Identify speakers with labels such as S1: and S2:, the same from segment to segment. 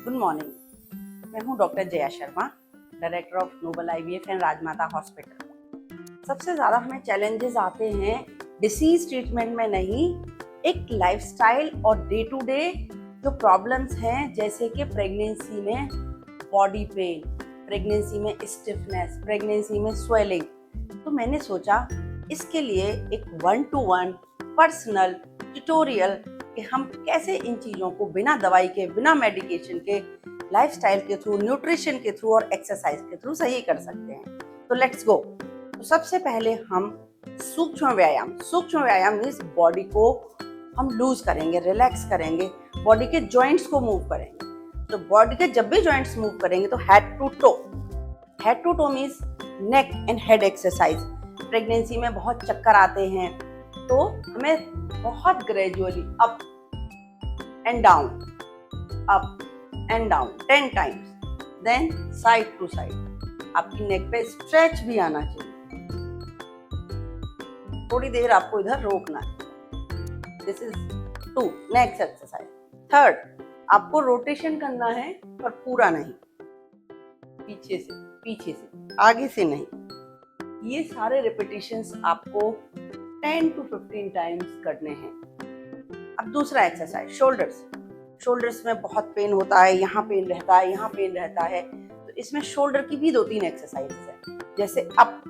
S1: Good morning. मैं हूं doctor Jaya Sharma, director of noble IVF and Rajmata hospital. सबसे ज़्यादा हमें चैलेंजेस आते हैं डिसीज ट्रीटमेंट में नहीं, एक लाइफस्टाइल और डे टू डे जो प्रॉब्लम्स हैं, जैसे कि प्रेगनेंसी में बॉडी पेन, प्रेगनेंसी में स्टिफनेस, प्रेगनेंसी में स्वेलिंग। तो मैंने सोचा इसके लिए एक 1-to-1 पर्सनल ट्यूटोरियल कि हम कैसे इन चीज़ों को बिना दवाई के, बिना मेडिकेशन के, लाइफस्टाइल के थ्रू, न्यूट्रिशन के थ्रू और एक्सरसाइज के थ्रू सही कर सकते हैं। तो लेट्स गो। तो सबसे पहले हम सूक्ष्म व्यायाम मीन्स बॉडी को हम लूज करेंगे, रिलैक्स करेंगे, बॉडी के जॉइंट्स को मूव करेंगे। तो बॉडी के जब भी जॉइंट्स मूव करेंगे तो head to toe means neck and head exercise. Pregnancy में बहुत चक्कर आते हैं, तो हमें बहुत gradually up and down 10 times, then side to side. आपकी नेक पे स्ट्रेच भी आना चाहिए, थोड़ी देर आपको इधर रोकना है। This is 2 next exercise. Third, आपको रोटेशन करना है पर पूरा नहीं, पीछे से आगे से नहीं। ये सारे रिपीटिशंस आपको 10 to 15 टाइम्स करने हैं। अब दूसरा एक्सरसाइज, शोल्डर्स में बहुत पेन होता है, यहाँ पेन रहता है, तो इसमें शोल्डर की भी 2-3 एक्सरसाइज है। जैसे अप,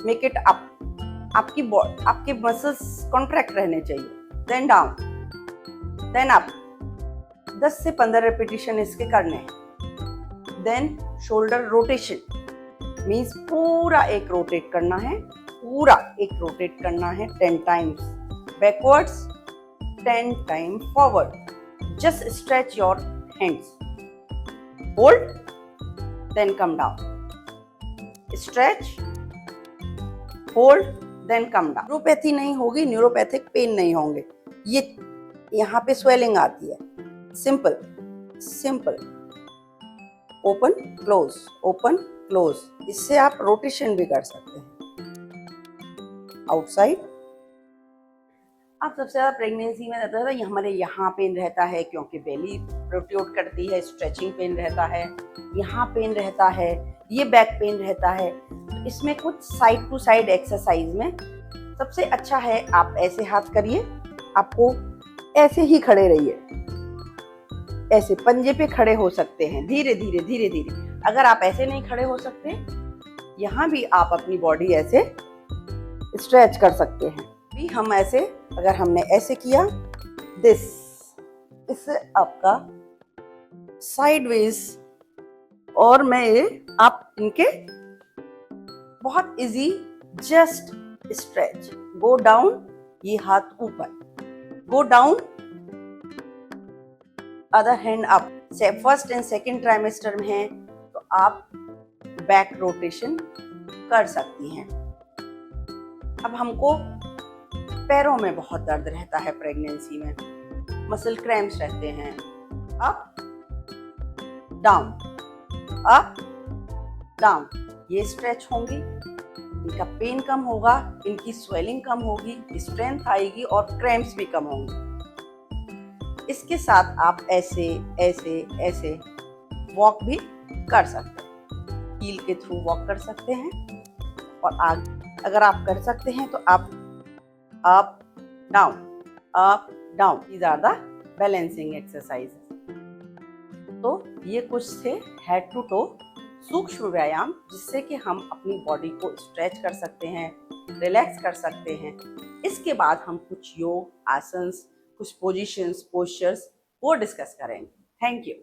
S1: मेक इट अप, आपके मसल्स कॉन्ट्रैक्ट रहने चाहिए। देन डाउन, देन अप, 10 से 15 रिपीटिशन इसके करने हैं। देन शोल्डर रोटेशन मीन्स पूरा एक रोटेट करना है 10 times, backwards 10 time forward. Just stretch your hands, hold, then come down, stretch, hold, then come down. Neuropathy नहीं होगी, न्यूरोपैथिक पेन नहीं होंगे। ये यहाँ पे स्वेलिंग आती है। Simple, open close. इससे आप रोटेशन भी कर सकते हैं। आउटसाइड। आप सबसे ज्यादा प्रेगनेंसी में रहता है, हमारे यहाँ पेन रहता है क्योंकि बेली प्रोट्रूड करती है, स्ट्रेचिंग पेन रहता है, यहाँ पेन रहता है, ये बैक पेन रहता है। तो इसमें कुछ साइड टू साइड एक्सरसाइज में सबसे अच्छा है आप ऐसे हाथ करिए, आपको ऐसे ही खड़े रहिए, ऐसे पंजे पे खड़े हो सकते हैं, धीरे धीरे। अगर आप ऐसे नहीं खड़े हो सकते, यहाँ भी आप अपनी बॉडी ऐसे स्ट्रेच कर सकते हैं। भी हम ऐसे, अगर हमने ऐसे किया इससे आपका साइडवेज, और मैं आप इनके बहुत easy, just stretch, go down, ये हाथ ऊपर, go down, other hand up. First and second trimester में है तो आप बैक रोटेशन कर सकती हैं। अब हमको पैरों में बहुत दर्द रहता है प्रेगनेंसी में, मसल क्रैम्प्स रहते हैं। अप डाउन, ये स्ट्रेच होंगी, इनका पेन कम होगा, इनकी स्वेलिंग कम होगी, स्ट्रेंथ आएगी और क्रैम्प्स भी कम होंगे। इसके साथ आप ऐसे वॉक भी कर सकते हैं, हील के थ्रू वॉक कर सकते हैं। और आगे अगर आप कर सकते हैं तो आप up down, these are the balancing exercise. तो ये कुछ थे हेड टू टो सूक्ष्म व्यायाम, जिससे कि हम अपनी बॉडी को स्ट्रेच कर सकते हैं, रिलैक्स कर सकते हैं। इसके बाद हम कुछ योग आसन्स, कुछ पोजीशंस, पोस्चर्स वो डिस्कस करेंगे। Thank you.